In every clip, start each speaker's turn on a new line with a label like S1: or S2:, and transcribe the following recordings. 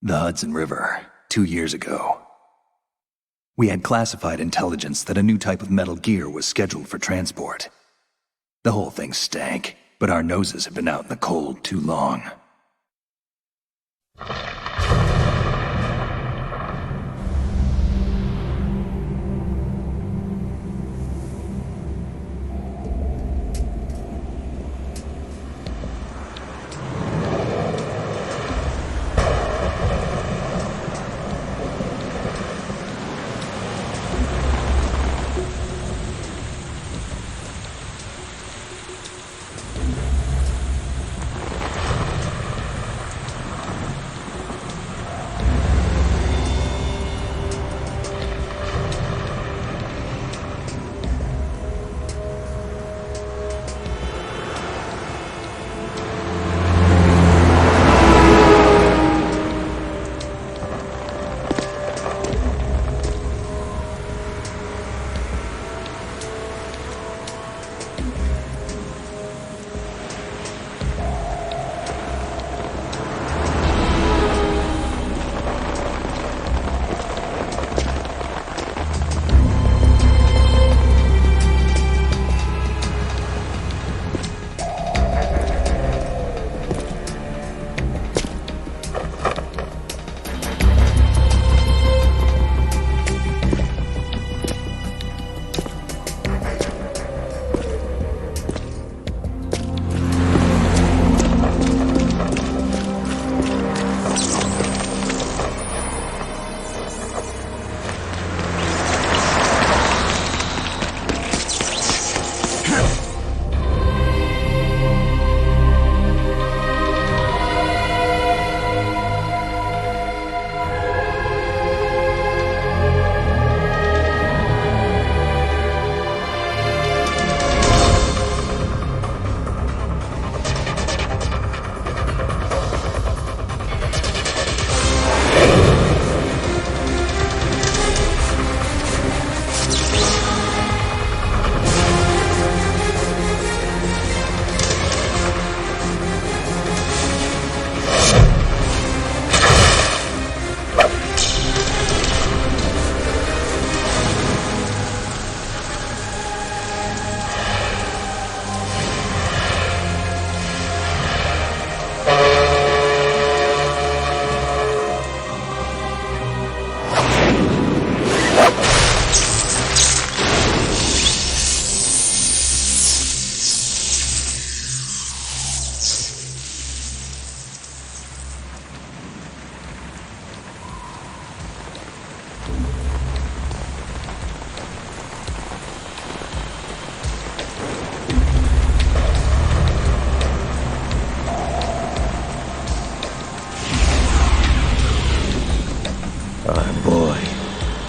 S1: The Hudson River, 2 years ago. We had classified intelligence that a new type of metal gear was scheduled for transport. The whole thing stank, but our noses had been out in the cold too long.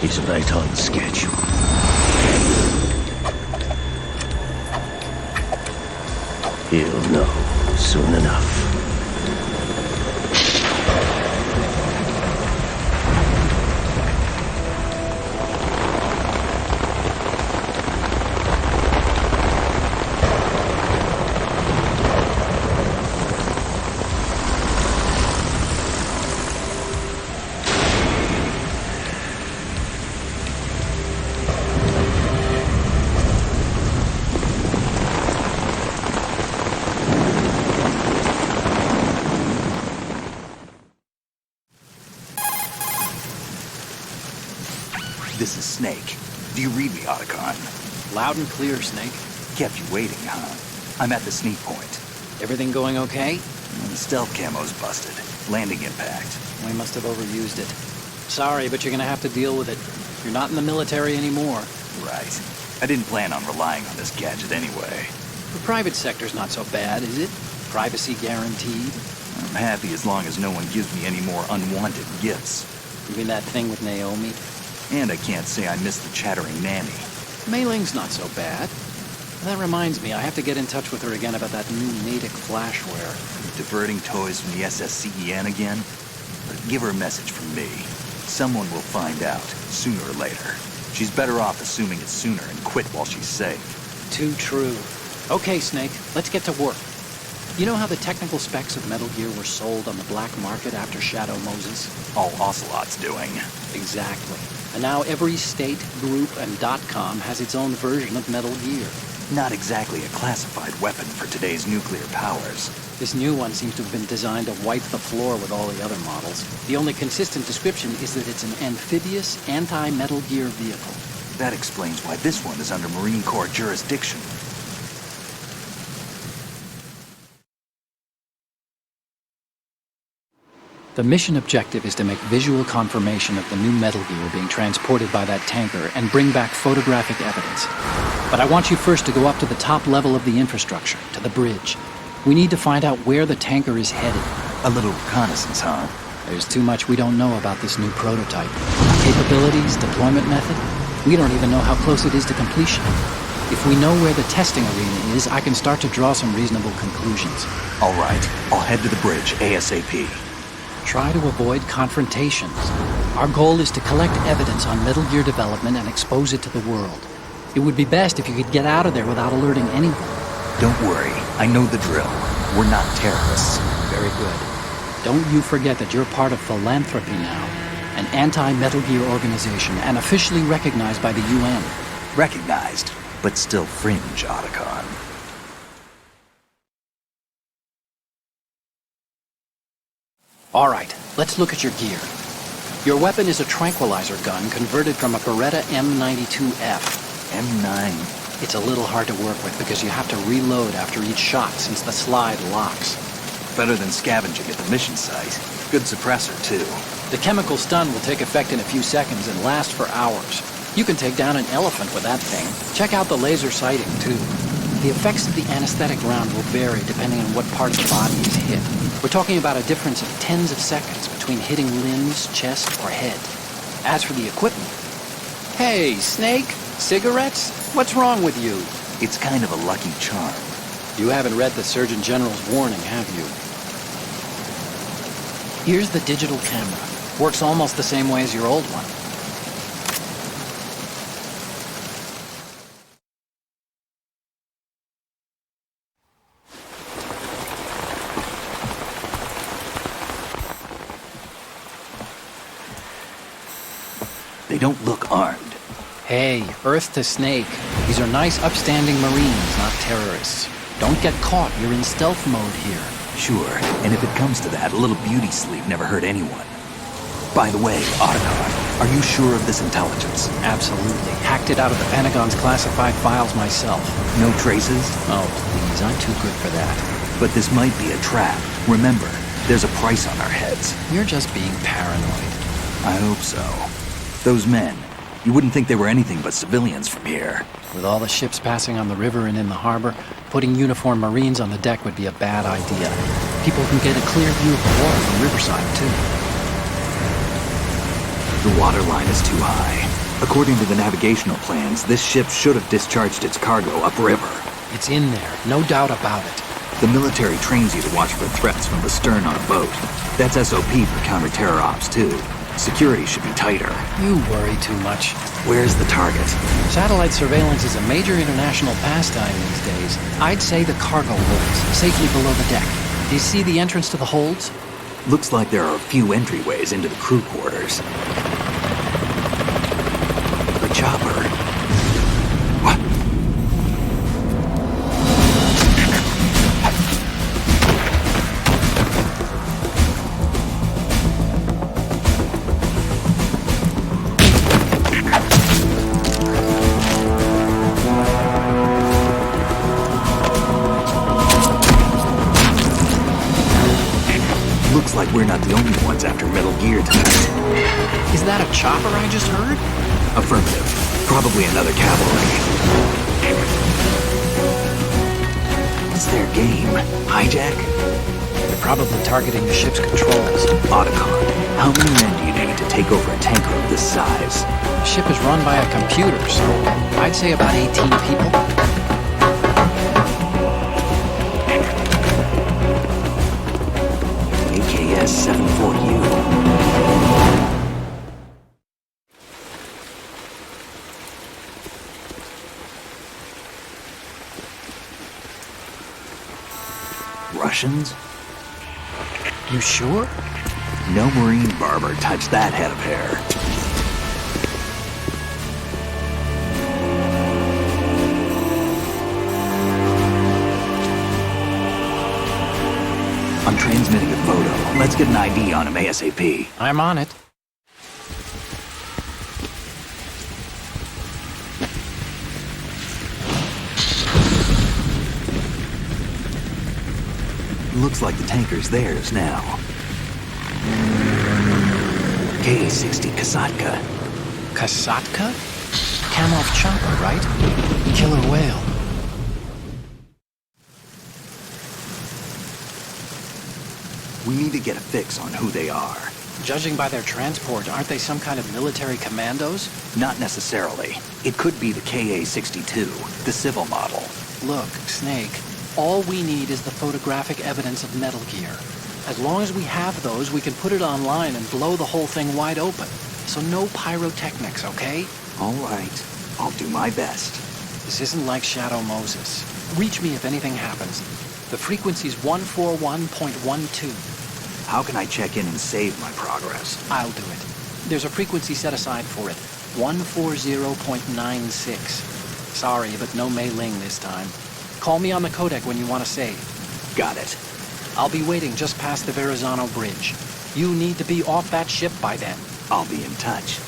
S2: He's right on schedule. He'll know soon enough.
S1: This is Snake. Do you read me, Otacon?
S3: Loud and clear, Snake.
S1: Kept you waiting, huh? I'm at the sneak point.
S3: Everything going okay?
S1: The stealth camo's busted. Landing impact.
S3: We must have overused it. Sorry, but you're gonna have to deal with it. You're not in the military anymore.
S1: Right. I didn't plan on relying on this gadget anyway.
S3: The private sector's not so bad, is it? Privacy guaranteed.
S1: I'm happy as long as no one gives me any more unwanted gifts.
S3: You mean that thing with Naomi?
S1: And I can't say I miss the chattering nanny.
S3: Mei Ling's not so bad. That reminds me, I have to get in touch with her again about that new Natick flashware.
S1: Diverting toys from the SSCEN again? Give her a message from me. Someone will find out, sooner or later. She's better off assuming it's sooner and quit while she's safe.
S3: Too true. Okay, Snake, let's get to work. You know how the technical specs of Metal Gear were sold on the black market after Shadow Moses?
S1: All Ocelot's doing.
S3: Exactly. And now every state, group, and .com has its own version of Metal Gear.
S1: Not exactly a classified weapon for today's nuclear powers.
S3: This new one seems to have been designed to wipe the floor with all the other models. The only consistent description is that it's an amphibious, anti-Metal Gear vehicle.
S1: That explains why this one is under Marine Corps jurisdiction.
S3: The mission objective is to make visual confirmation of the new Metal Gear being transported by that tanker and bring back photographic evidence. But I want you first to go up to the top level of the infrastructure, to the bridge. We need to find out where the tanker is headed.
S1: A little reconnaissance, huh?
S3: There's too much we don't know about this new prototype. Capabilities, deployment method. We don't even know how close it is to completion. If we know where the testing arena is, I can start to draw some reasonable conclusions.
S1: All right, I'll head to the bridge ASAP.
S3: Try to avoid confrontations. Our goal is to collect evidence on Metal Gear development and expose it to the world. It would be best if you could get out of there without alerting anyone.
S1: Don't worry, I know the drill. We're not terrorists.
S3: Very good. Don't you forget that you're part of Philanthropy now, an anti-Metal Gear organization and officially recognized by the UN.
S1: Recognized, but still fringe, Otacon.
S3: All right, let's look at your gear. Your weapon is a tranquilizer gun converted from a Beretta M92F.
S1: M9.
S3: It's a little hard to work with because you have to reload after each shot since the slide locks.
S1: Better than scavenging at the mission site. Good suppressor, too.
S3: The chemical stun will take effect in a few seconds and last for hours. You can take down an elephant with that thing. Check out the laser sighting, too. The effects of the anesthetic round will vary depending on what part of the body is hit. We're talking about a difference of tens of seconds between hitting limbs, chest, or head. As for the equipment... Hey, Snake? Cigarettes? What's wrong with you?
S1: It's kind of a lucky charm.
S3: You haven't read the Surgeon General's warning, have you? Here's the digital camera. Works almost the same way as your old one.
S1: They don't look armed.
S3: Hey, Earth to Snake. These are nice, upstanding Marines, not terrorists. Don't get caught. You're in stealth mode here.
S1: Sure, and if it comes to that, a little beauty sleep never hurt anyone. By the way, Otacon, are you sure of this intelligence?
S3: Absolutely. Hacked it out of the Pentagon's classified files myself.
S1: No traces?
S3: Oh, please, I'm too good for that.
S1: But this might be a trap. Remember, there's a price on our heads.
S3: You're just being paranoid.
S1: I hope so. Those men, you wouldn't think they were anything but civilians from here.
S3: With all the ships passing on the river and in the harbor, putting uniformed Marines on the deck would be a bad idea. People can get a clear view of the water from Riverside, too.
S1: The water line is too high. According to the navigational plans, this ship should have discharged its cargo upriver.
S3: It's in there, no doubt about it.
S1: The military trains you to watch for threats from the stern on a boat. That's SOP for counter-terror ops, too. Security should be tighter.
S3: You worry too much.
S1: Where's the target?
S3: Satellite surveillance is a major international pastime these days. I'd say the cargo holds, safely below the deck. Do you see the entrance to the holds?
S1: Looks like there are a few entryways into the crew quarters. The chopper. What? Looks like we're not the only ones after Metal Gear tonight.
S3: Is that a chopper I just heard?
S1: Affirmative. Probably another cavalry. What's their game? Hijack?
S3: They're probably targeting the ship's controls.
S1: Otacon, how many men do you need to take over a tanker of this size?
S3: The ship is run by a computer, so I'd say about 18 people.
S1: AKS 74U. Russians?
S3: You sure?
S1: No Marine barber touched that head of hair. I'm transmitting a photo. Let's get an ID on him ASAP.
S3: I'm on it.
S1: Looks like the tanker's theirs now. K-60 Kasatka.
S3: Kasatka? Kamov chopper, right? Killer whale.
S1: We need to get a fix on who they are.
S3: Judging by their transport, aren't they some kind of military commandos?
S1: Not necessarily. It could be the KA-62, the civil model.
S3: Look, Snake, all we need is the photographic evidence of Metal Gear. As long as we have those, we can put it online and blow the whole thing wide open. So no pyrotechnics, okay?
S1: All right. I'll do my best.
S3: This isn't like Shadow Moses. Reach me if anything happens. The frequency's 141.12.
S1: How can I check in and save my progress?
S3: I'll do it. There's a frequency set aside for it. 140.96. Sorry, but no Mei Ling this time. Call me on the codec when you want to save.
S1: Got it.
S3: I'll be waiting just past the Verrazano Bridge. You need to be off that ship by then.
S1: I'll be in touch.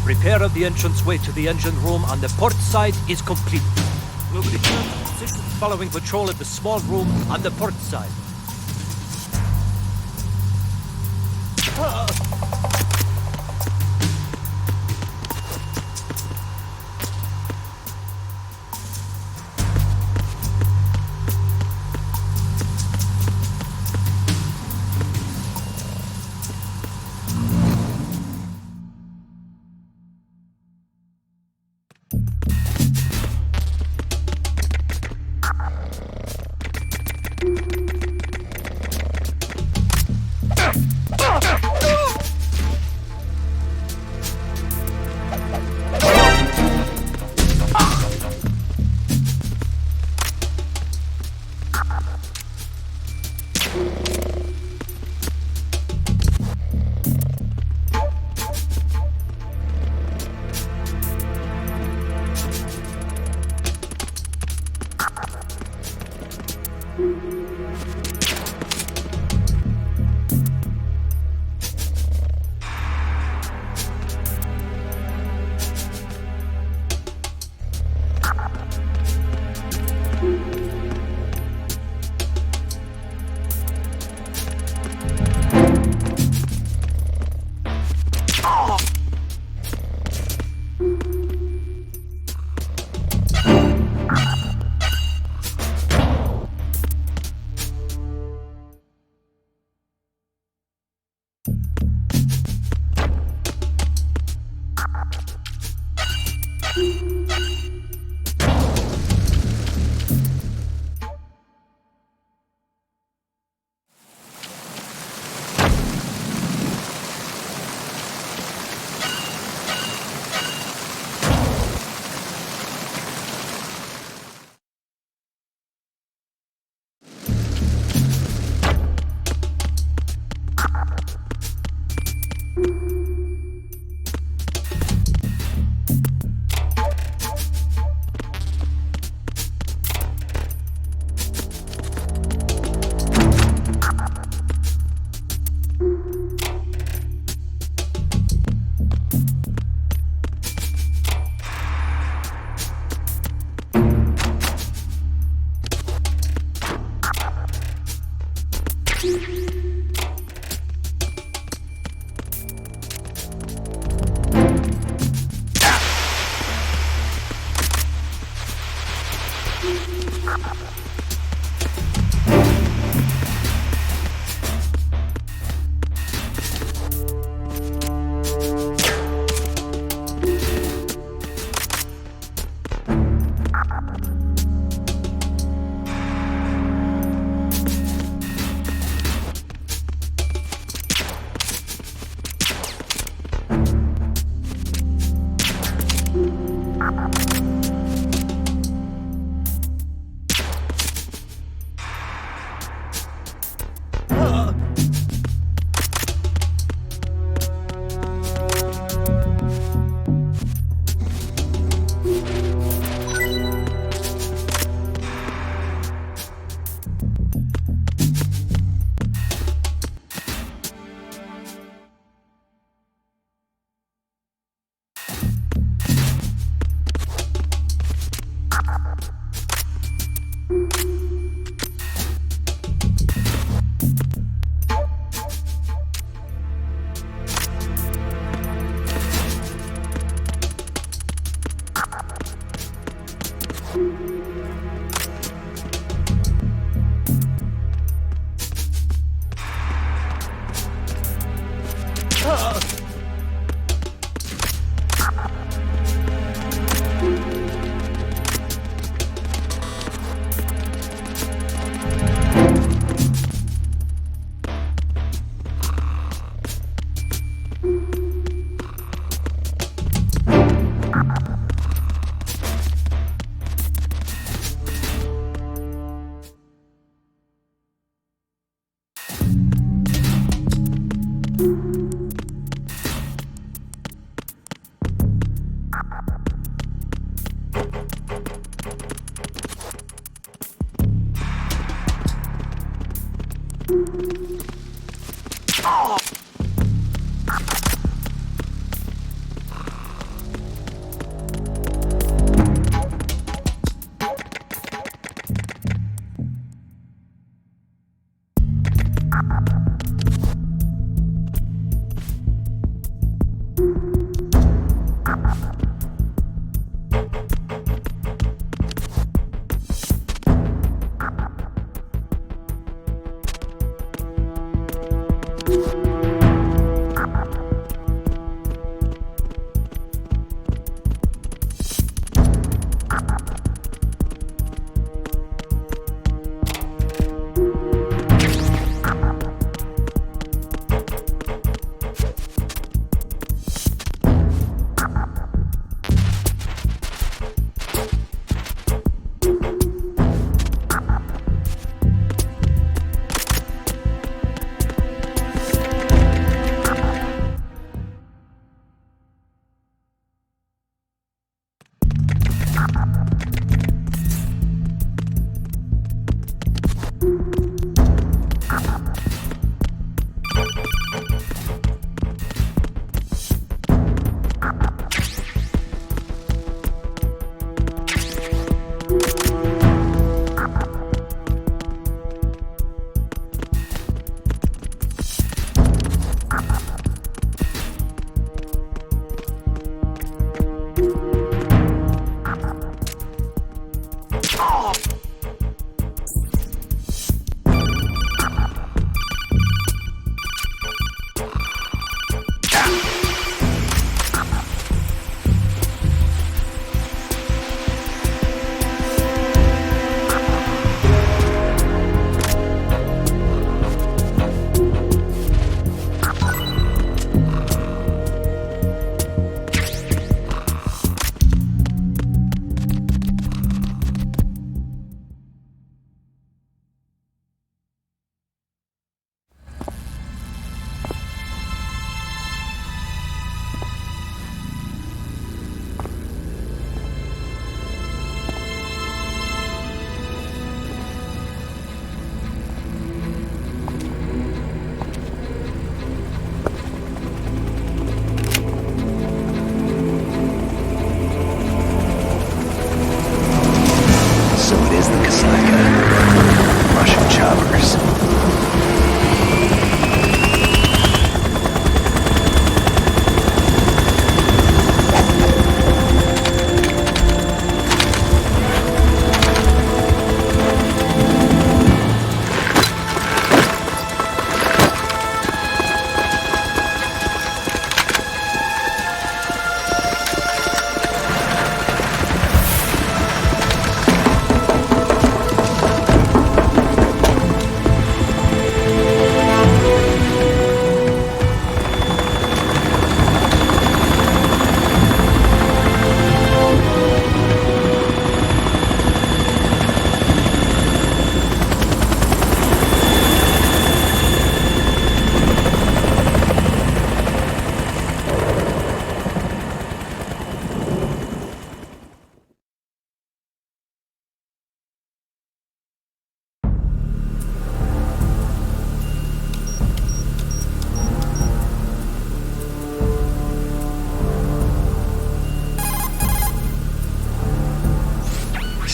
S4: Repair of the entranceway to the engine room on the port side is complete. We'll return to position following patrol at the small room on the port side.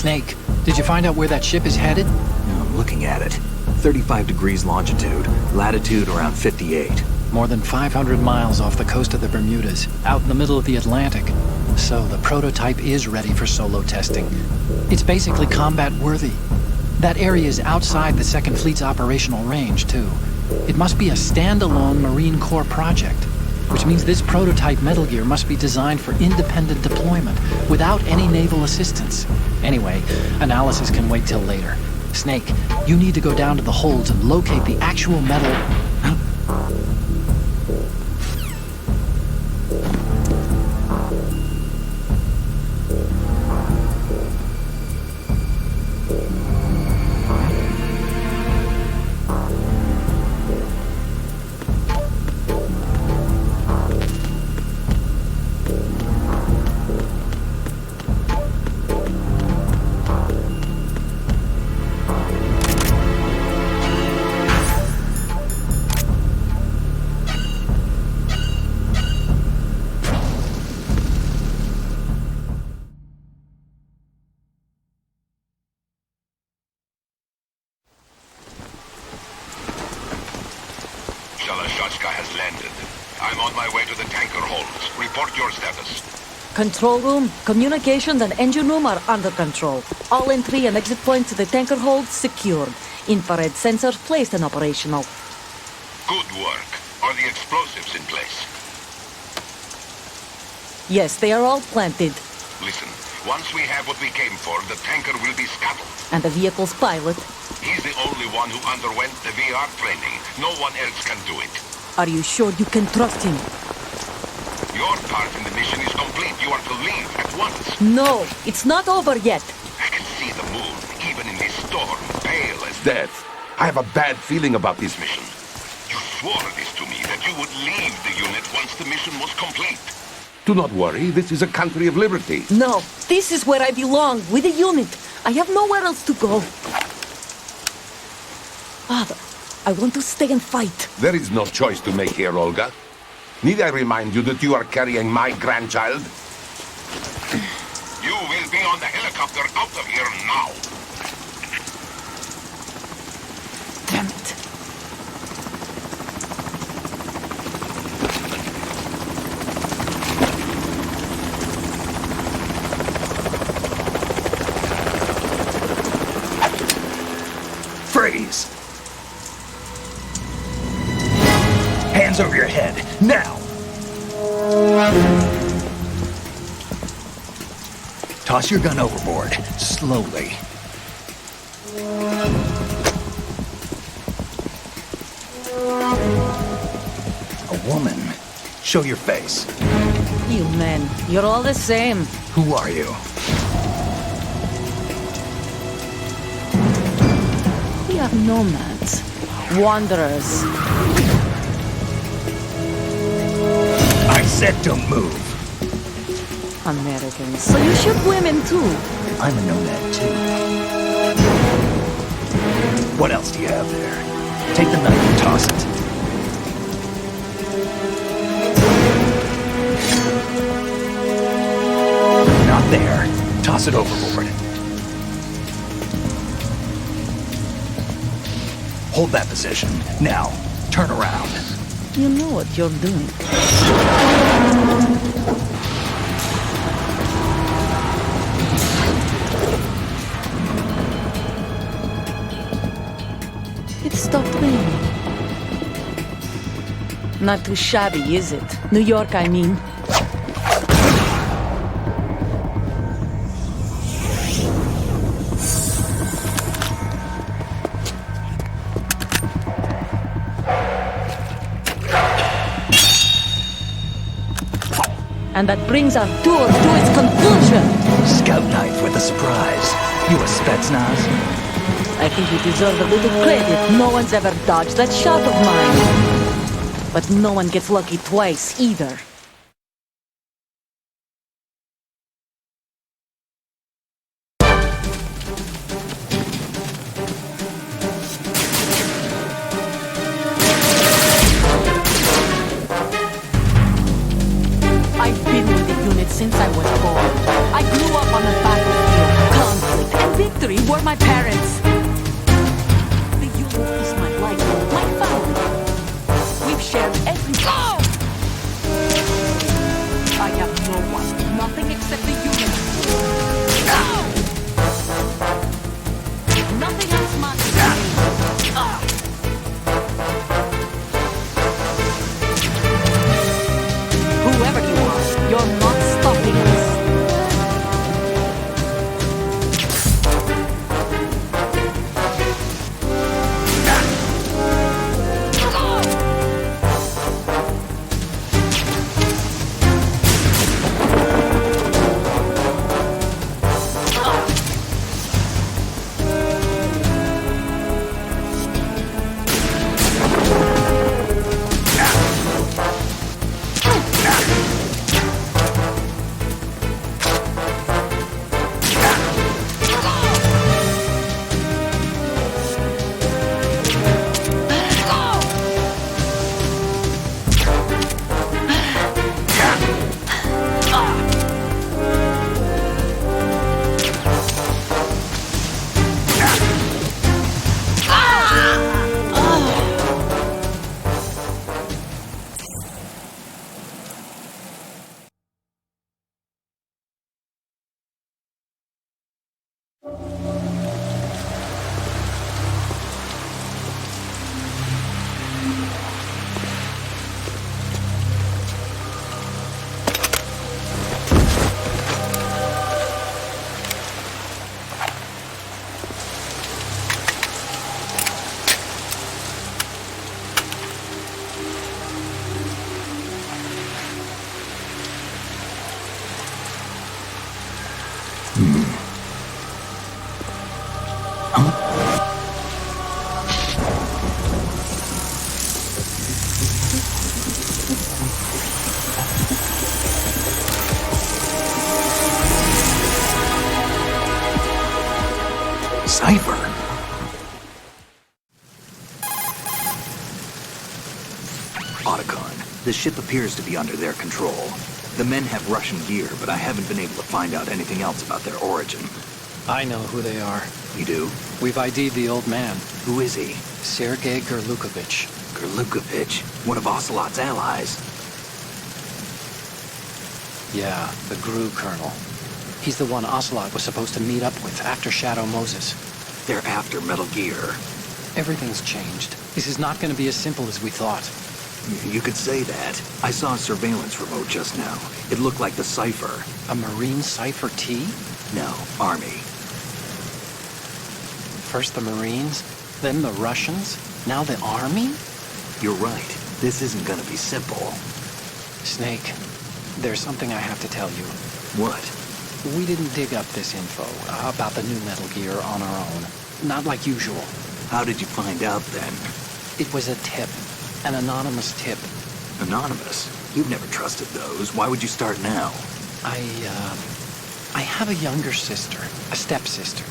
S3: Snake, did you find out where that ship is headed?
S1: I'm looking at it. 35 degrees longitude, latitude around 58.
S3: More than 500 miles off the coast of the Bermudas, out in the middle of the Atlantic. So the prototype is ready for solo testing. It's basically combat-worthy. That area is outside the Second Fleet's operational range, too. It must be a standalone Marine Corps project, which means this prototype Metal Gear must be designed for independent deployment, without any naval assistance. Anyway, analysis can wait till later. Snake, you need to go down to the holds and locate the actual metal...
S5: Shalashaska has landed. I'm on my way to the tanker holds. Report your status.
S6: Control room, communications and engine room are under control. All entry and exit points to the tanker hold secured. Infrared sensors placed and operational.
S5: Good work. Are the explosives in place?
S6: Yes, they are all planted.
S5: Listen, once we have what we came for, the tanker will be scuttled.
S6: And the vehicle's pilot.
S5: He's the only one who underwent the VR training. No one else can do it.
S6: Are you sure you can trust him?
S5: Your part in the mission is complete. You are to leave at once.
S6: No, it's not over yet.
S5: I can see the moon, even in this storm, pale as
S7: Death. I have a bad feeling about this mission.
S5: You swore this to me, that you would leave the unit once the mission was complete.
S7: Do not worry, this is a country of liberty.
S6: No, this is where I belong, with the unit. I have nowhere else to go. Father, I want to stay and fight.
S7: There is no choice to make here, Olga. Need I remind you that you are carrying my grandchild?
S5: You will be on the helicopter out of here now.
S6: Damn it.
S1: Freeze! Hands over your head, now! Toss your gun overboard, slowly. A woman. Show your face.
S6: You men, you're all the same.
S1: Who are you?
S6: We are nomads. Wanderers.
S1: I said don't move.
S6: Americans. So you shoot women too.
S1: I'm a nomad too. What else do you have there? Take the knife and toss it. Not there. Toss it overboard. Hold that position. Now, turn around.
S6: You know what you're doing. It stopped raining. Not too shabby, is it? New York, I mean. And that brings our tour to its conclusion.
S1: Scout knife with a surprise. You a Spetsnaz?
S6: I think you deserve a little credit. No one's ever dodged that shot of mine. But no one gets lucky twice, either. I've been with the unit since I was born. I grew up on the battlefield. Conflict, were my parents. The unit is my life, my family. We've shared everything. I have no one, nothing except the unit. Nothing else matters to me. Whoever you are, you're not stopping us.
S1: Cypher. Otacon, the ship appears to be under their control. The men have Russian gear, but I haven't been able to find out anything else about their origin.
S3: I know who they are.
S1: You do?
S3: We've ID'd the old man,
S1: Who is he?
S3: Sergei Gerlukovich.
S1: Gerlukovich, one of Ocelot's allies.
S3: Yeah, the GRU colonel. He's the one Ocelot was supposed to meet up with after Shadow Moses.
S1: They're after Metal Gear.
S3: Everything's changed. This is not going to be as simple as we thought.
S1: You could say that. I saw a surveillance remote just now. It looked like the Cypher.
S3: A Marine Cypher T?
S1: No, Army.
S3: First the Marines, then the Russians, now the Army?
S1: You're right. This isn't gonna be simple.
S3: Snake, there's something I have to tell you.
S1: What?
S3: We didn't dig up this info about the new Metal Gear on our own. Not like usual.
S1: How did you find out then?
S3: It was a tip. An anonymous tip.
S1: Anonymous? You've never trusted those. Why would you start now?
S3: I have a younger sister, a stepsister.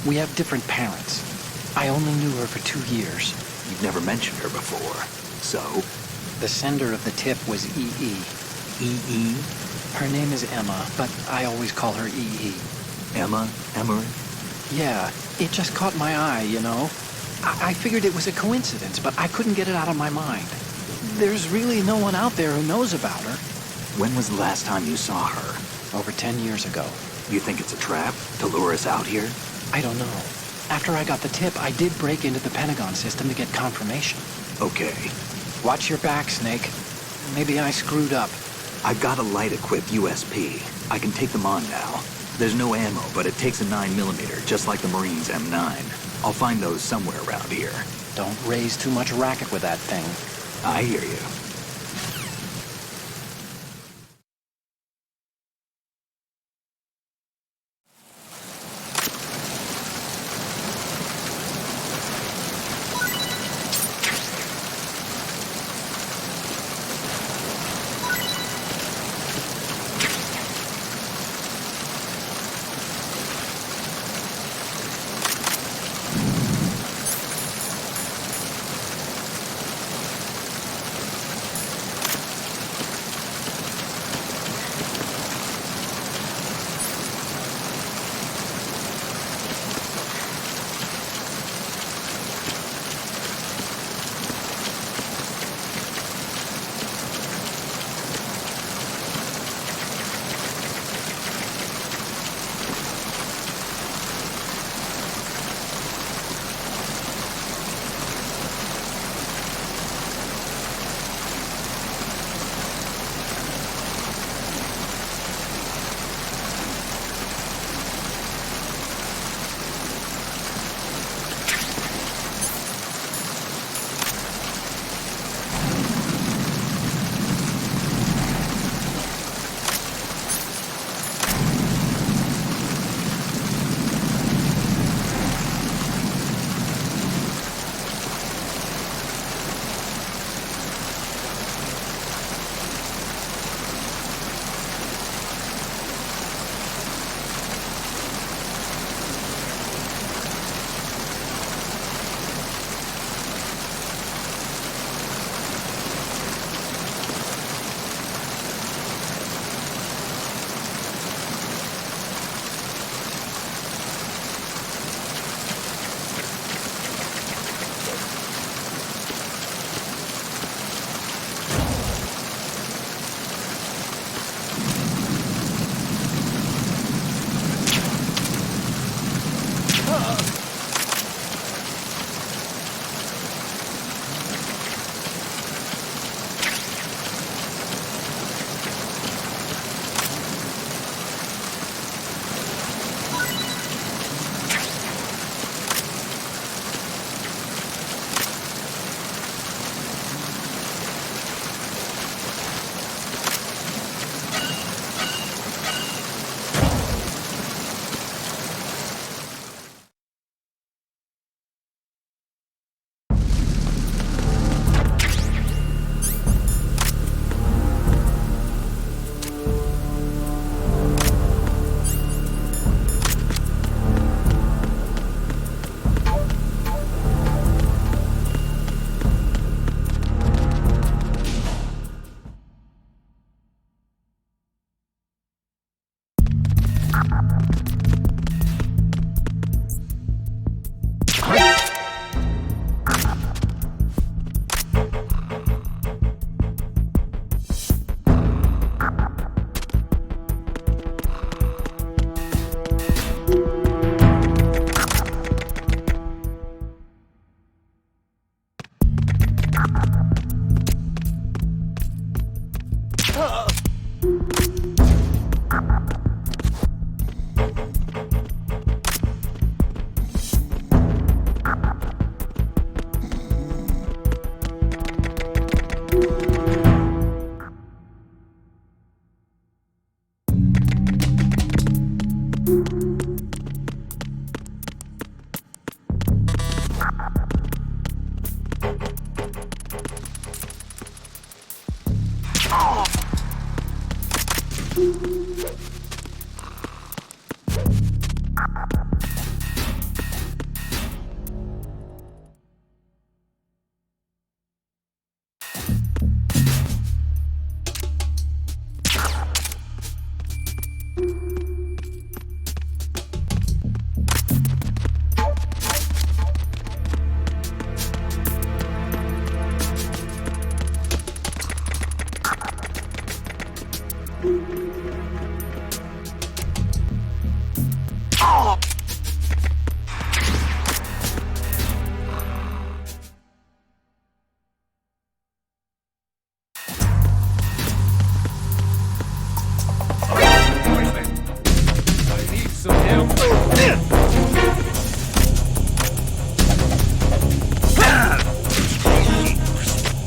S3: We have different parents. I only knew her for 2 years.
S1: You've never mentioned her before. So?
S3: The sender of the tip was EE.
S1: EE?
S3: Her name is Emma, but I always call her EE.
S1: Emma? Emery?
S3: Yeah, it just caught my eye, you know? I figured it was a coincidence, but I couldn't get it out of my mind. There's really no one out there who knows about her.
S1: When was the last time you saw her?
S3: Over 10 years ago.
S1: You think it's a trap to lure us out here?
S3: I don't know. After I got the tip, I did break into the Pentagon system to get confirmation.
S1: Okay.
S3: Watch your back, Snake. Maybe I screwed up.
S1: I've got a light-equipped USP. I can take them on now. There's no ammo, but it takes a 9mm, just like the Marines' M9. I'll find those somewhere around here.
S3: Don't raise too much racket with that thing.
S1: I hear you.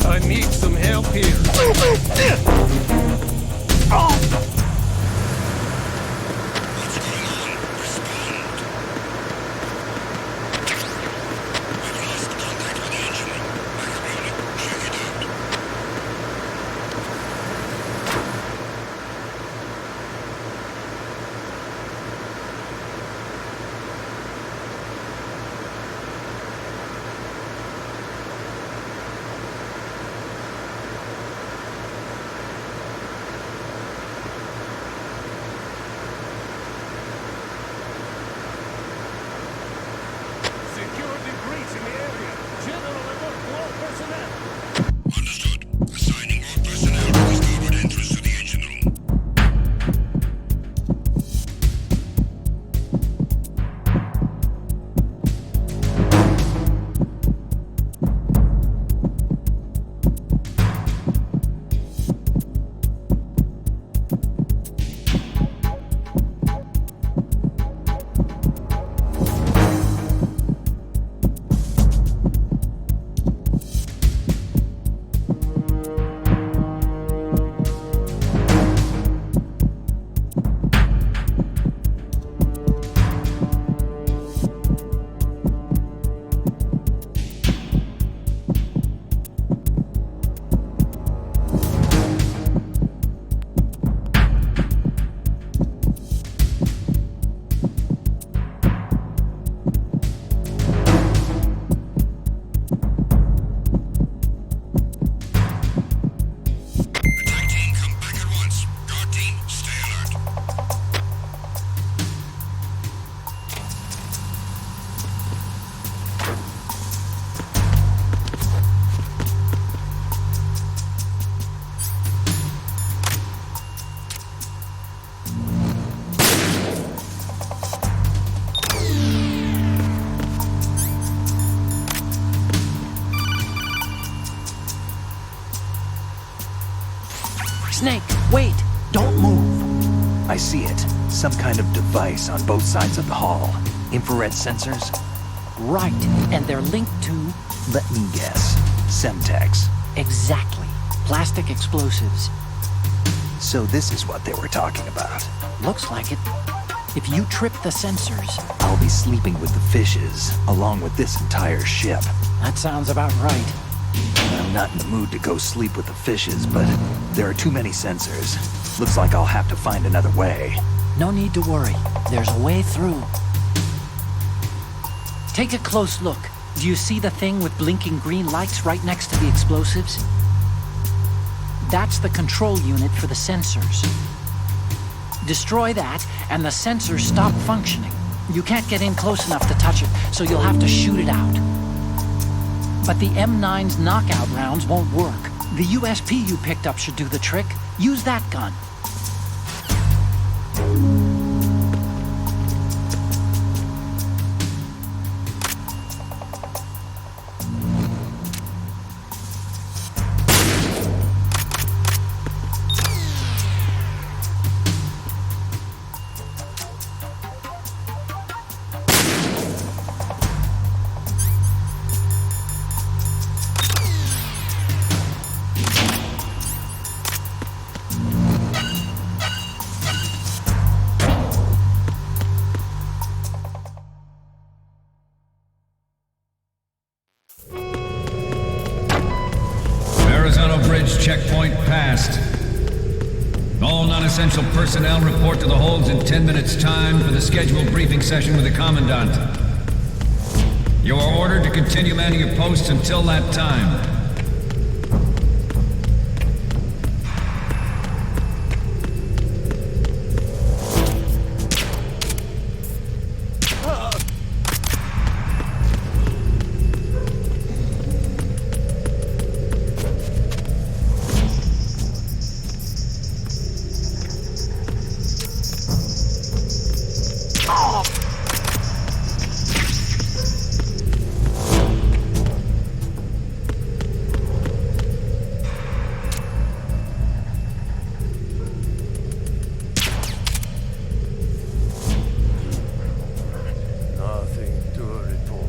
S4: I need some help here.
S3: Snake, wait! Don't move!
S1: I see it. Some kind of device on both sides of the hall. Infrared sensors?
S3: Right, and they're linked to...
S1: Let me guess. Semtex.
S3: Exactly. Plastic explosives.
S1: So this is what they were talking about.
S3: Looks like it. If you trip the sensors...
S1: I'll be sleeping with the fishes, along with this entire ship.
S3: That sounds about right.
S1: I'm not in the mood to go sleep with the fishes, but there are too many sensors. Looks like I'll have to find another way.
S3: No need to worry. There's a way through. Take a close look. Do you see the thing with blinking green lights right next to the explosives? That's the control unit for the sensors. Destroy that, and the sensors stop functioning. You can't get in close enough to touch it, so you'll have to shoot it out. But the M9's knockout rounds won't work. The USP you picked up should do the trick. Use that gun.
S8: Verrazano Bridge checkpoint passed. All non-essential personnel report to the holds in 10 minutes' time for the scheduled briefing session with the Commandant. You are ordered to continue manning your posts until that time.
S2: Nothing to report.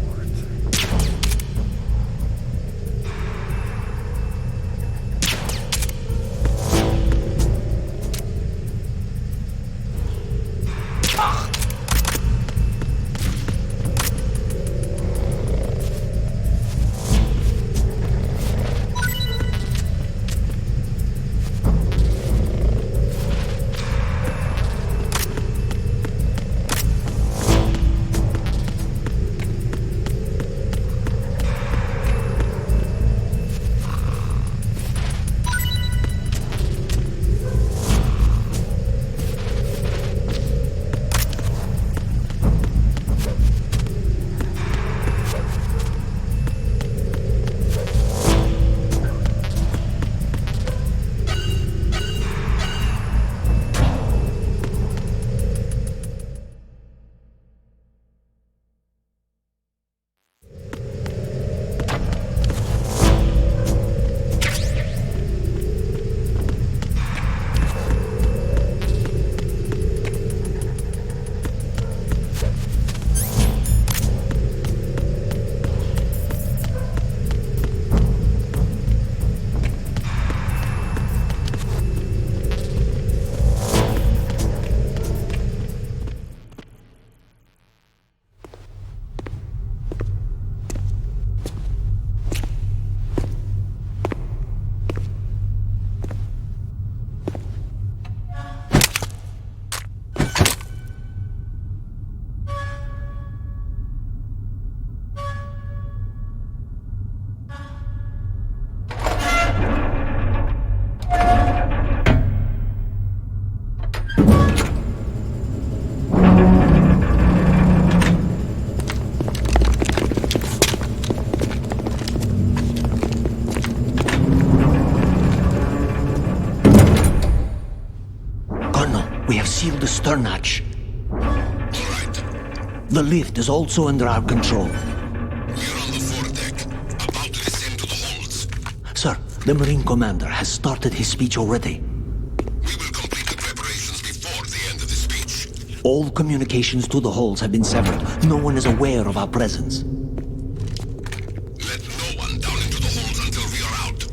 S2: We have sealed the stern hatch.
S5: All right.
S2: The lift is also under our control.
S5: We're on the foredeck, about to descend to the holds.
S2: Sir, the Marine Commander has started his speech already.
S5: We will complete the preparations before the end of the speech.
S2: All communications to the holds have been severed. No one is aware of our presence.
S5: Let no one down into the holds until we are out.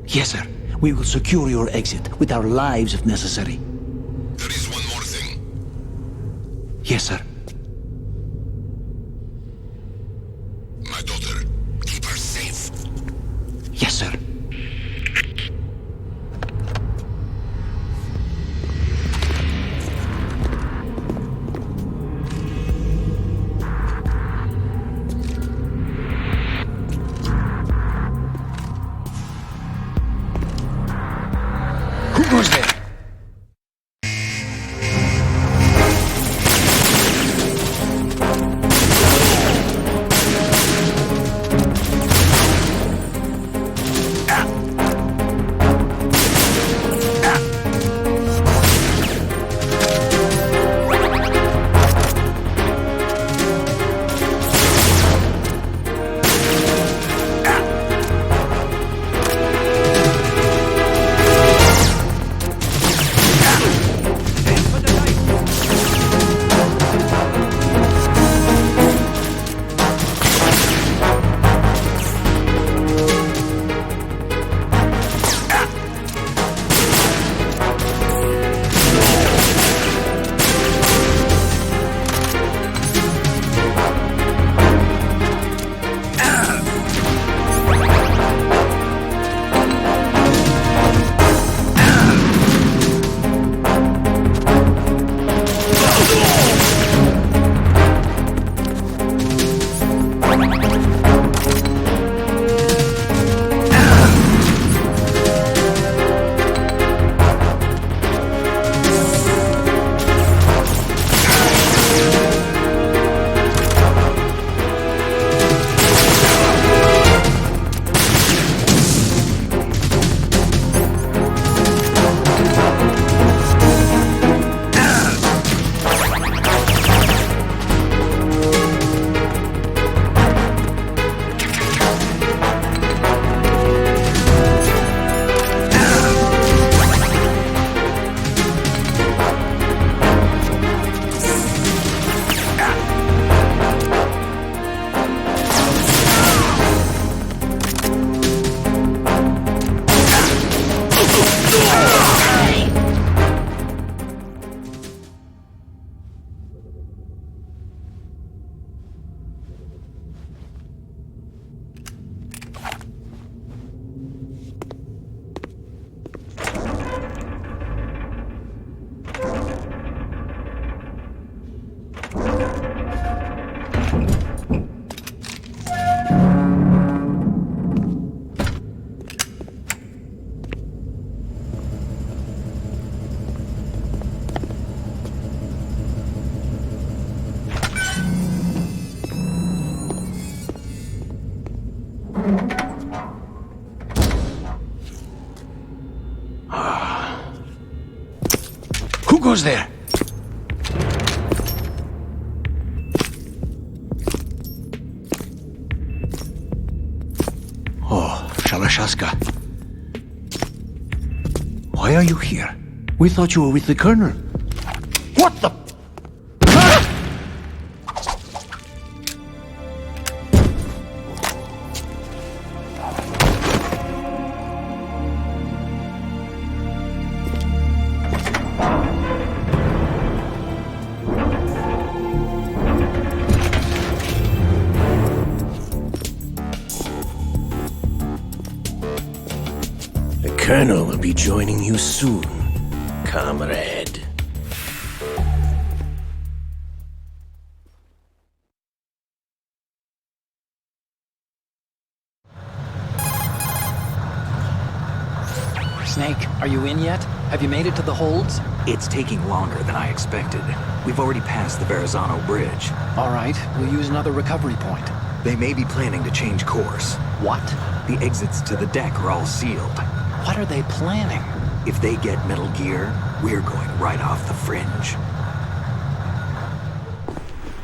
S2: Yes, sir. We will secure your exit with our lives if necessary.
S5: There is one more thing.
S2: Yes, sir.
S5: My daughter, keep her safe.
S2: Yes, sir.
S1: Who goes there?
S2: Who goes there? Oh, Shalashaska. Why are you here? We thought you were with the Colonel. What the... The Colonel will be joining you soon, comrade.
S3: Snake, are you in yet? Have you made it to the holds?
S1: It's taking longer than I expected. We've already passed the Verrazano Bridge.
S3: All right, we'll use another recovery point.
S1: They may be planning to change course.
S3: What?
S1: The exits to the deck are all sealed.
S3: What are they planning?
S1: If they get Metal Gear, we're going right off the fringe.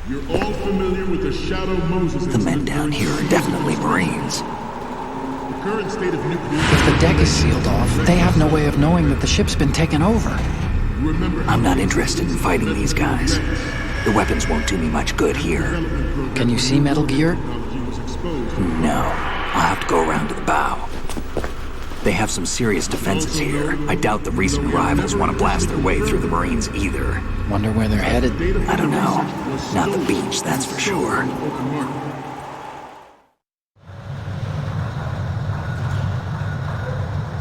S9: You're all familiar with the Shadow Moses
S1: The men down here are definitely Marines.
S9: The current state of nuclear...
S3: If the deck is sealed off, they have no way of knowing that the ship's been taken over.
S9: Remember,
S1: I'm not interested in fighting these guys. The weapons won't do me much good here.
S3: Can you see Metal Gear?
S1: No. I'll have to go around to the bow. They have some serious defenses here. I doubt the recent arrivals want to blast their way through the Marines either.
S3: Wonder where they're headed.
S1: I don't know. Not the beach, that's for sure.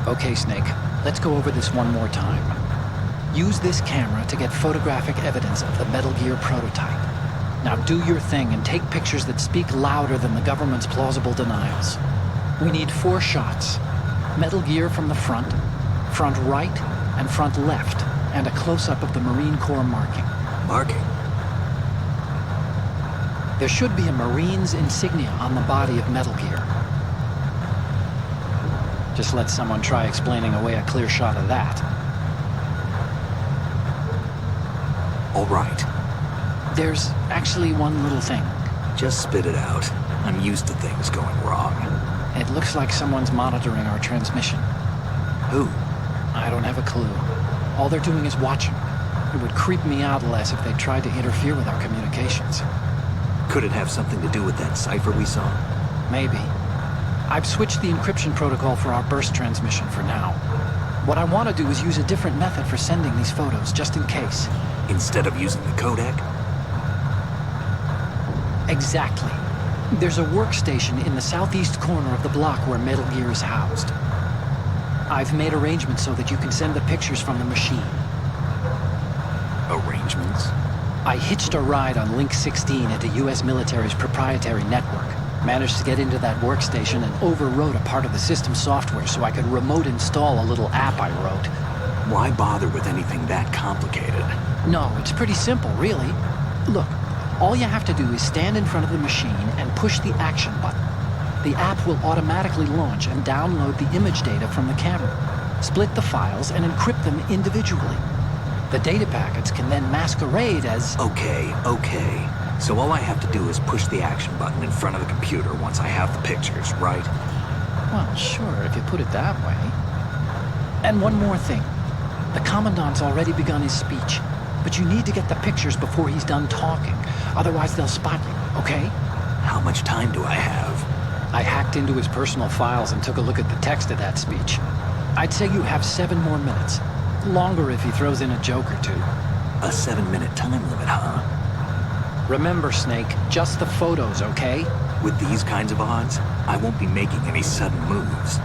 S3: Okay, Snake. Let's go over this one more time. Use this camera to get photographic evidence of the Metal Gear prototype. Now do your thing and take pictures that speak louder than the government's plausible denials. We need 4 shots. Metal Gear from the front right, and front left, and a close-up of the Marine Corps marking.
S1: Marking?
S3: There should be a Marine's insignia on the body of Metal Gear. Just let someone try explaining away a clear shot of that.
S1: All right.
S3: There's actually one little thing.
S1: Just spit it out. I'm used to things going wrong.
S3: It looks like someone's monitoring our transmission.
S1: Who?
S3: I don't have a clue. All they're doing is watching. It would creep me out less if they tried to interfere with our communications.
S1: Could it have something to do with that cipher we saw?
S3: Maybe. I've switched the encryption protocol for our burst transmission for now. What I want to do is use a different method for sending these photos, just in case.
S1: Instead of using the codec?
S3: Exactly. There's a workstation in the southeast corner of the block where Metal Gear is housed. I've made arrangements so that you can send the pictures from the machine.
S1: Arrangements?
S3: I hitched a ride on Link 16 into U.S. military's proprietary network. Managed to get into that workstation and overwrote a part of the system software so I could remote install a little app I wrote.
S1: Why bother with anything that complicated?
S3: No, it's pretty simple, really. Look, all you have to do is stand in front of the machine and push the action button. The app will automatically launch and download the image data from the camera, split the files, and encrypt them individually. The data packets can then masquerade as...
S1: Okay. So all I have to do is push the action button in front of the computer once I have the pictures, right?
S3: Well, sure, if you put it that way. And one more thing. The Commandant's already begun his speech, but you need to get the pictures before he's done talking. Otherwise, they'll spot you, okay?
S1: How much time do I have?
S3: I hacked into his personal files and took a look at the text of that speech. I'd say you have 7 more minutes. Longer if he throws in a joke or two.
S1: A 7-minute time limit, huh?
S3: Remember, Snake, just the photos, okay?
S1: With these kinds of odds, I won't be making any sudden moves.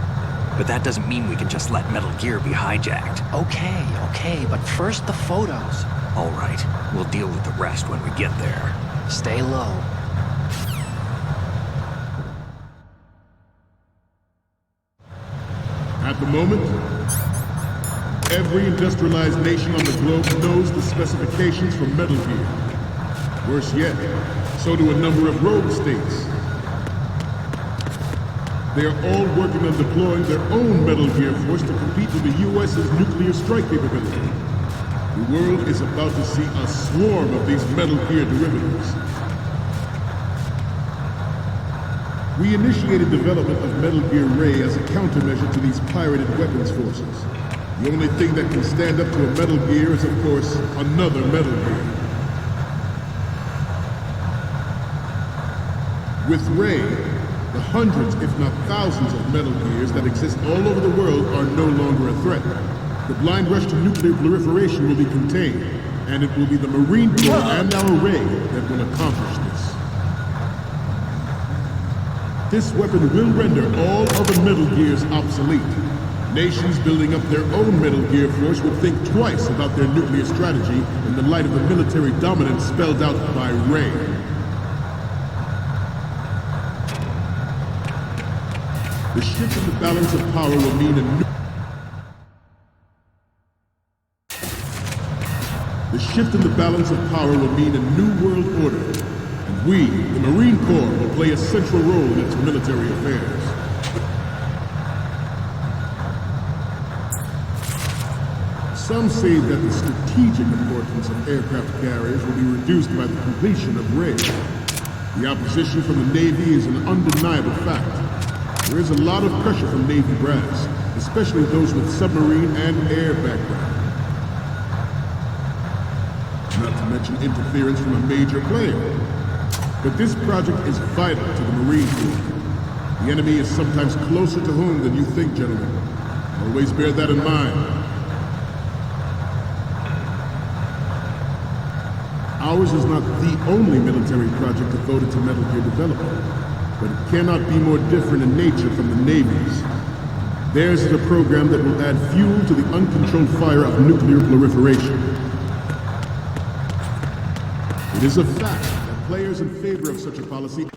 S1: But that doesn't mean we can just let Metal Gear be hijacked.
S3: Okay, but first the photos.
S1: All right, we'll deal with the rest when we get there.
S3: Stay low.
S9: At the moment, every industrialized nation on the globe knows the specifications for Metal Gear. Worse yet, so do a number of rogue states. They are all working on deploying their own Metal Gear force to compete with the U.S.'s nuclear strike capability. The world is about to see a swarm of these Metal Gear derivatives. We initiated development of Metal Gear Ray as a countermeasure to these pirated weapons forces. The only thing that can stand up to a Metal Gear is, of course, another Metal Gear. With Ray, the hundreds, if not thousands of Metal Gears that exist all over the world are no longer a threat. The blind rush to nuclear proliferation will be contained, and it will be the Marine Corps and our Ray that will accomplish this. This weapon will render all other Metal Gears obsolete. Nations building up their own Metal Gear force would think twice about their nuclear strategy in the light of the military dominance spelled out by Ray. The shift in the balance of power will mean a new world order. And we, the Marine Corps, will play a central role in its military affairs. Some say that the strategic importance of aircraft carriers will be reduced by the completion of Ray. The opposition from the Navy is an undeniable fact. There is a lot of pressure from Navy brass, especially those with submarine and air background. Not to mention interference from a major player. But this project is vital to the Marine Corps. The enemy is sometimes closer to home than you think, gentlemen. Always bear that in mind. Ours is not the only military project devoted to Metal Gear development, but it cannot be more different in nature from the Navy's. Theirs is a program that will add fuel to the uncontrolled fire of nuclear proliferation. It is a fact that players in favor of such a policy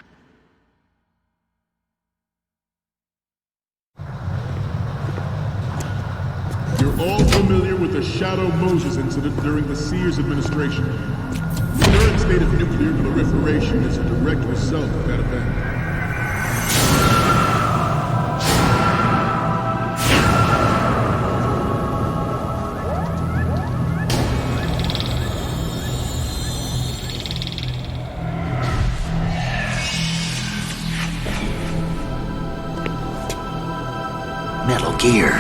S9: You're all familiar with the Shadow Moses incident during the Sears administration. The current state of nuclear proliferation is a direct result of that event.
S2: Metal Gear.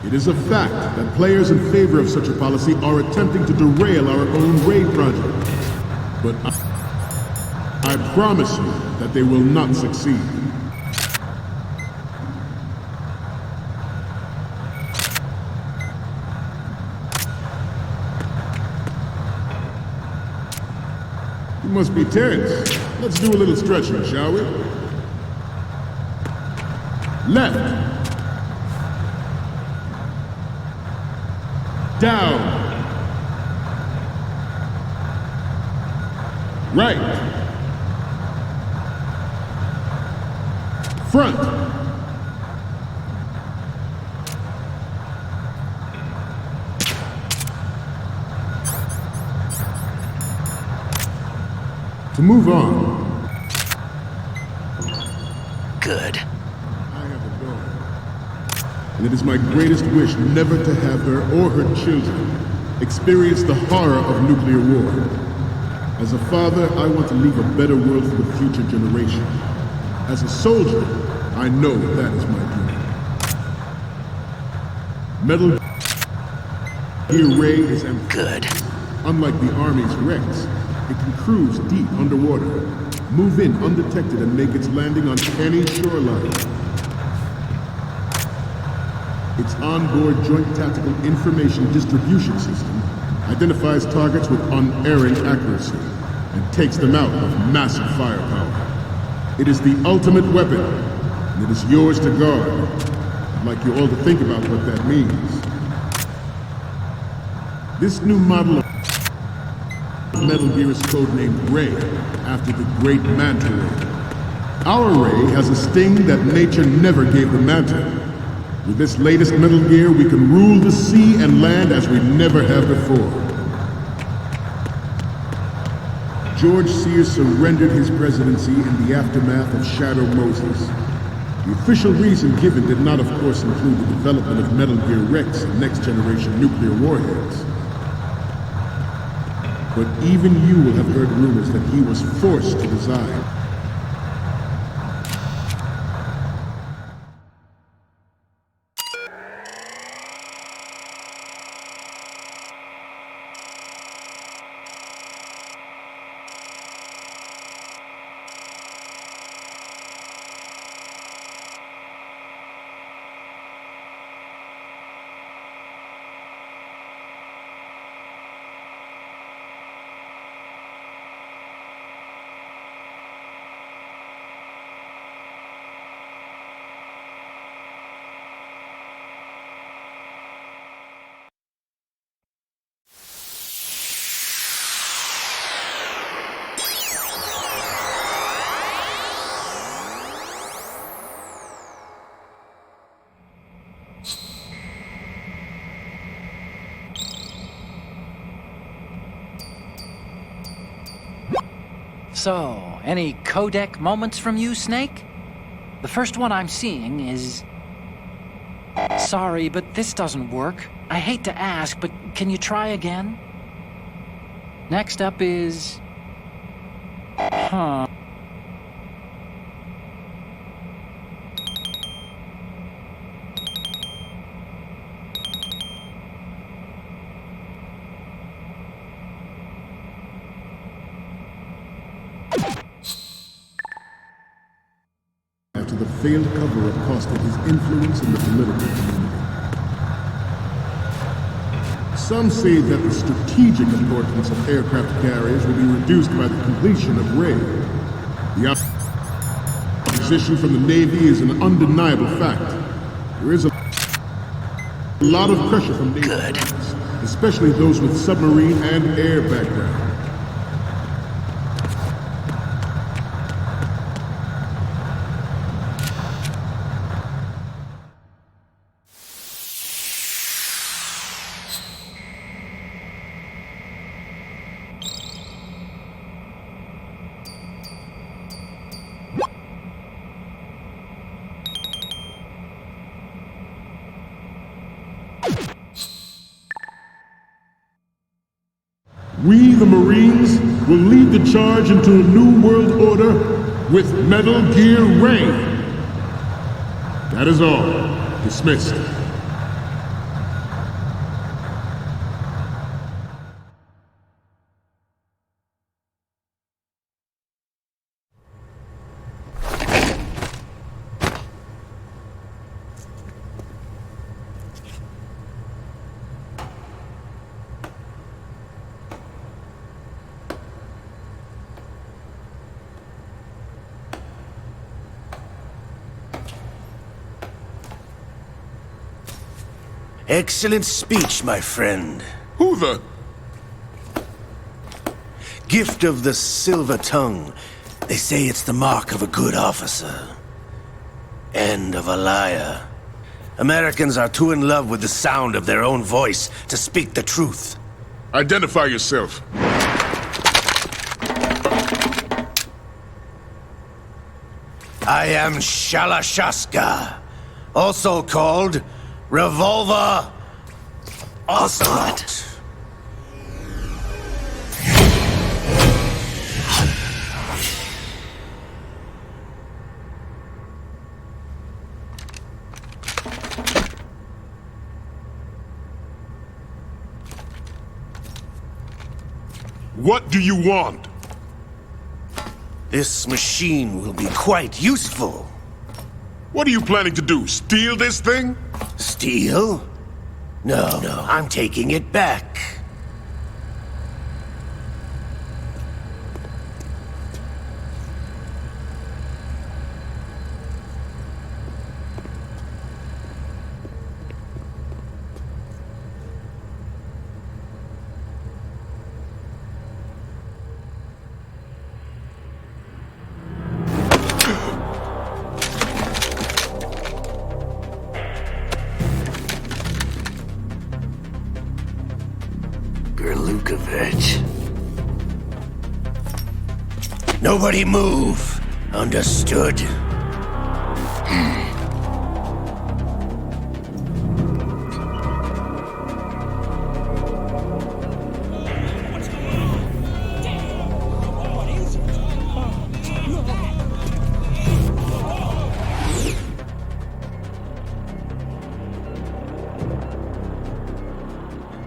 S9: It is a fact that players in favor of such a policy are attempting to derail our own Ray project. But I promise you that they will not succeed. You must be tense. Let's do a little stretching, shall we? Left. Down. Right. Front. To move on.
S2: Good.
S9: And it is my greatest wish never to have her or her children experience the horror of nuclear war. As a father, I want to leave a better world for the future generation. As a soldier, I know that is my duty. Metal Gear Ray is
S2: good.
S9: Unlike the Army's Rex, it can cruise deep underwater, move in undetected and make its landing on any shoreline. Its onboard Joint Tactical Information Distribution System identifies targets with unerring accuracy and takes them out with massive firepower. It is the ultimate weapon, and it is yours to guard. I'd like you all to think about what that means. This new model of Metal Gear is codenamed Ray, after the great Manta Ray. Our Ray has a sting that nature never gave the Manta. With this latest Metal Gear, we can rule the sea and land as we never have before. George Sears surrendered his presidency in the aftermath of Shadow Moses. The official reason given did not, of course, include the development of Metal Gear Rex and next-generation nuclear warheads. But even you will have heard rumors that he was forced to resign.
S3: So, any codec moments from you, Snake? The first one I'm seeing is... Sorry, but this doesn't work. I hate to ask, but can you try again? Next up is... Huh.
S9: After the failed cover-up costed his influence in the political community. Some say that the strategic importance of aircraft carriers will be reduced by the completion of RAID. The opposition from the Navy is an undeniable fact. There is a lot of pressure from Navy pilots, especially those with submarine and air background. We, the Marines, will lead the charge into a new world order with Metal Gear Reign. That is all. Dismissed.
S10: Excellent speech, my friend.
S9: Who the?
S10: Gift of the silver tongue. They say it's the mark of a good officer. And of a liar. Americans are too in love with the sound of their own voice to speak the truth.
S9: Identify yourself.
S10: I am Shalashaska, also called Revolver Ocelot.
S9: What do you want?
S10: This machine will be quite useful.
S9: What are you planning to do? Steal this thing?
S10: Steal? No, I'm taking it back. Nobody move. Understood?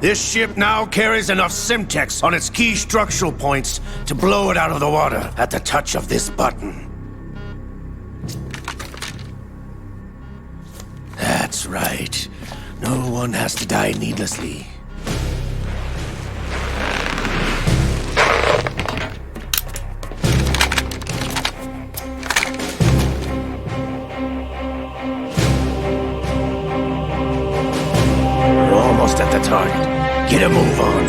S10: This ship now carries enough Simtex on its key structural points to blow it out of the water at the touch of this button. That's right. No one has to die needlessly. We're almost at the target. Get a move on.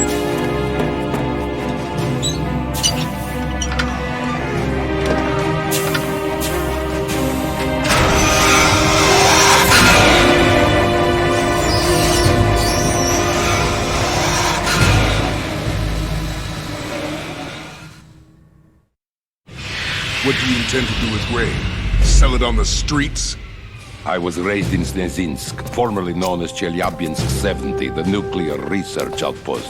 S9: What do you intend to do with Ray? Sell it on the streets?
S7: I was raised in Snezinsk, formerly known as Chelyabinsk 70, the nuclear research outpost.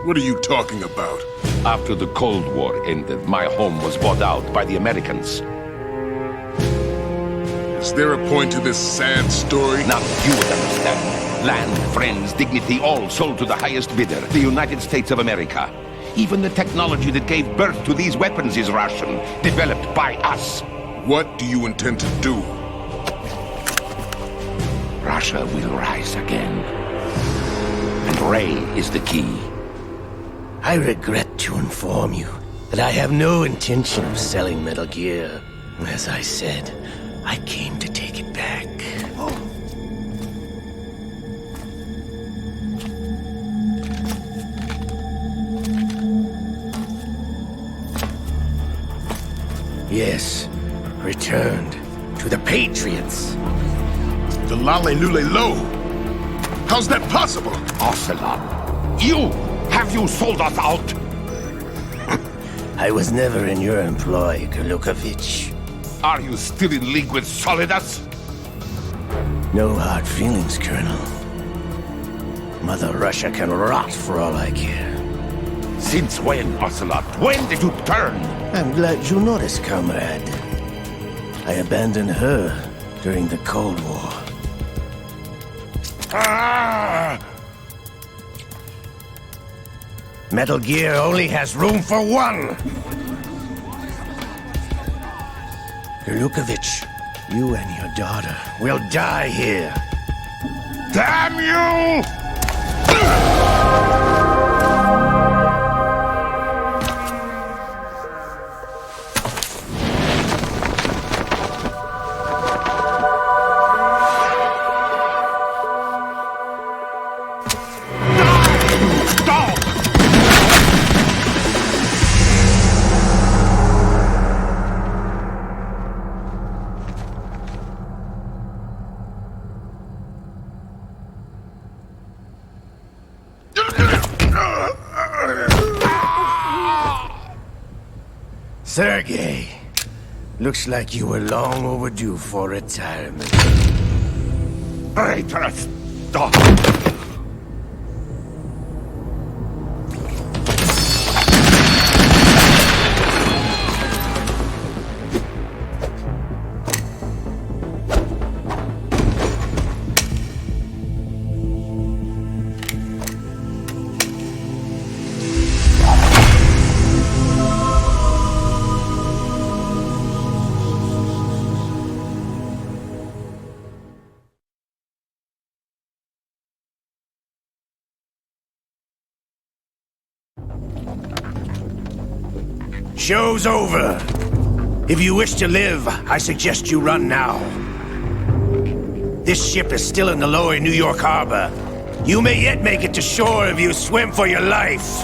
S9: What are you talking about?
S7: After the Cold War ended, my home was bought out by the Americans.
S9: Is there a point to this sad story?
S7: Now you would understand. Land, friends, dignity, all sold to the highest bidder, the United States of America. Even the technology that gave birth to these weapons is Russian, developed by us.
S9: What do you intend to do?
S7: Russia will rise again. And Ray is the key.
S10: I regret to inform you that I have no intention of selling Metal Gear. As I said, I came to take it back. Yes, returned to the Patriots.
S9: The Lale Lule Lo? How's that possible?
S7: Ocelot, have you sold us out?
S10: I was never in your employ, Kurlukovich.
S7: Are you still in league with Solidas?
S10: No hard feelings, Colonel. Mother Russia can rot for all I care.
S7: Since when, Ocelot? When did you turn?
S10: I'm glad you noticed, comrade. I abandoned her during the Cold War.
S7: Ah!
S10: Metal Gear only has room for one! Kurlukovich, you and your daughter will die here.
S7: Damn you!
S10: Sergei, looks like you were long overdue for retirement.
S7: Traitorous dog!
S10: Show's over. If you wish to live, I suggest you run now. This ship is still in the lower New York harbor. You may yet make it to shore if you swim for your life.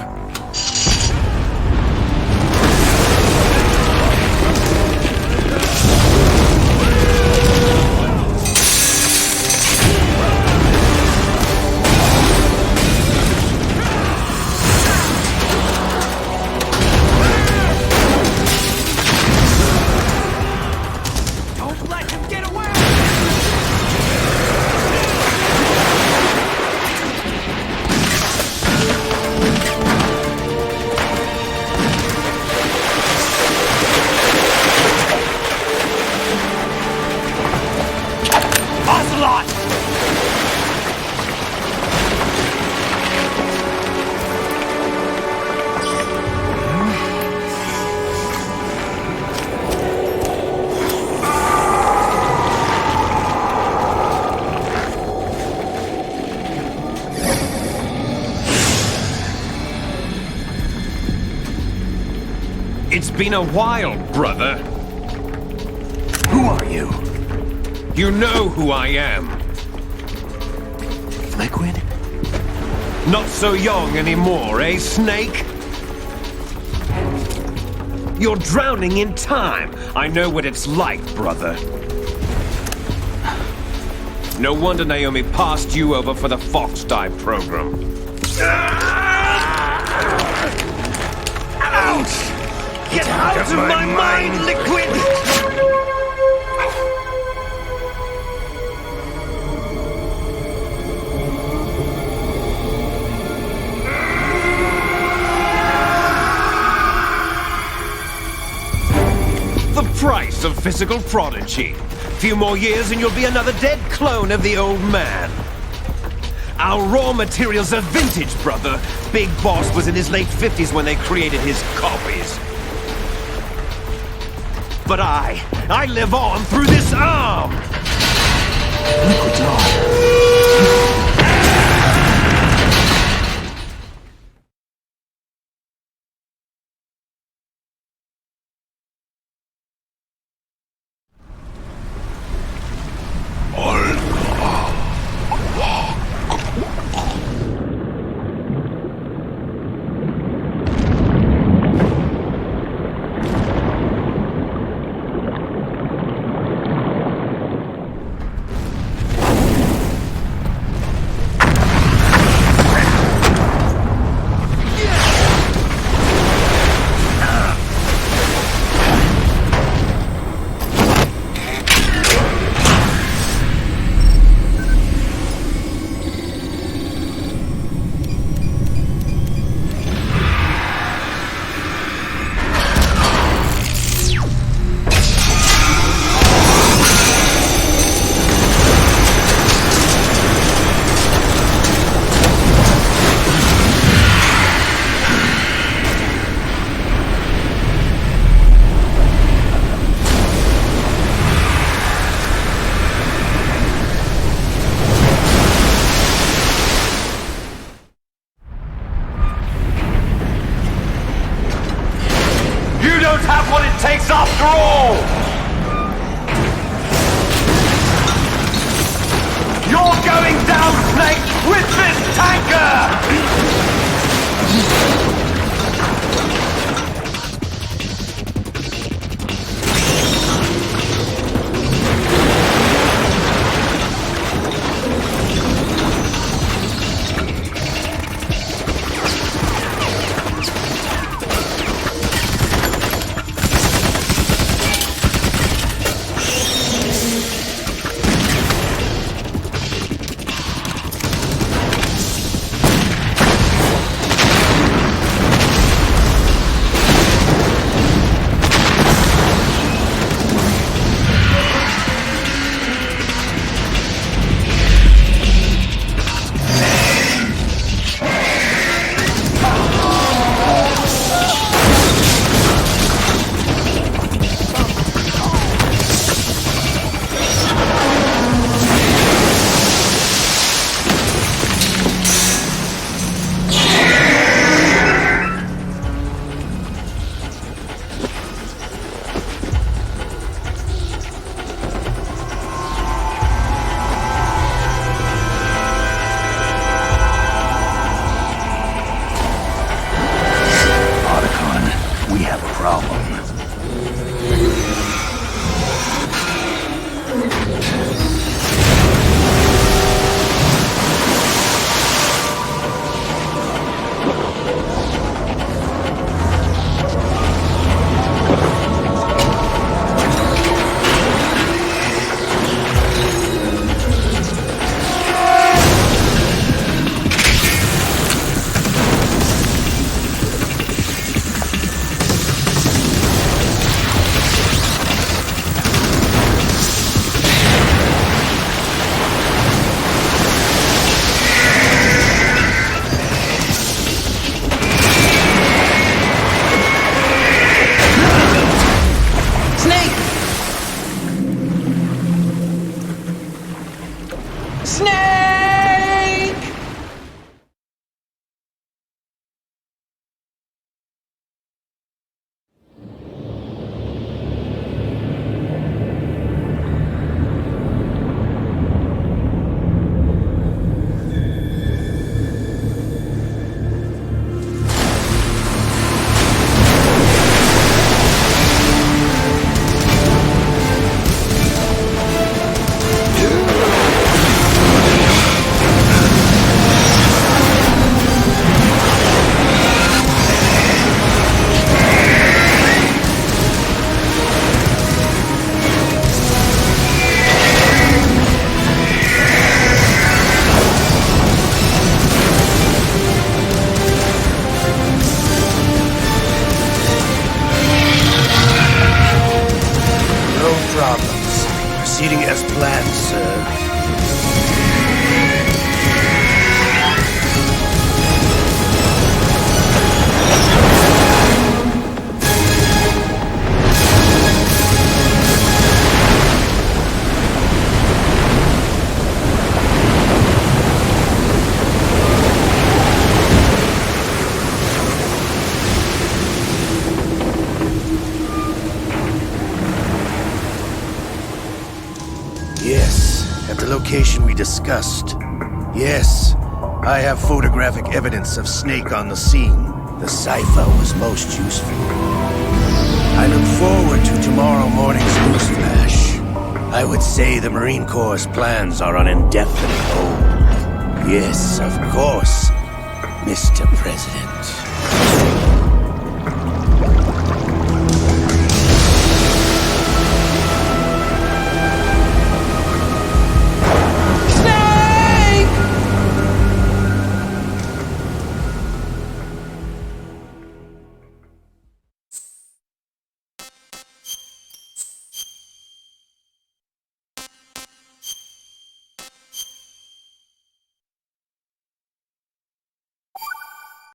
S11: It's been a while, brother.
S1: Who are you?
S11: You know who I am.
S1: Liquid?
S11: Not so young anymore, eh, Snake? You're drowning in time. I know what it's like, brother. No wonder Naomi passed you over for the Fox Dive program. Ouch! Get out of my mind, Liquid! The price of physical prodigy. Few more years and you'll be another dead clone of the old man. Our raw materials are vintage, brother. Big Boss was in his late 50s when they created his copies. But I live on through this arm!
S1: Liquid's on.
S11: Takes after all! You're going down, Snake, with this tanker!
S10: as planned, sir. Yes, at the location we discussed. Yes, I have photographic evidence of Snake on the scene. The cipher was most useful. I look forward to tomorrow morning's news flash. I would say the Marine Corps' plans are on indefinite hold. Yes, of course, Mr. President.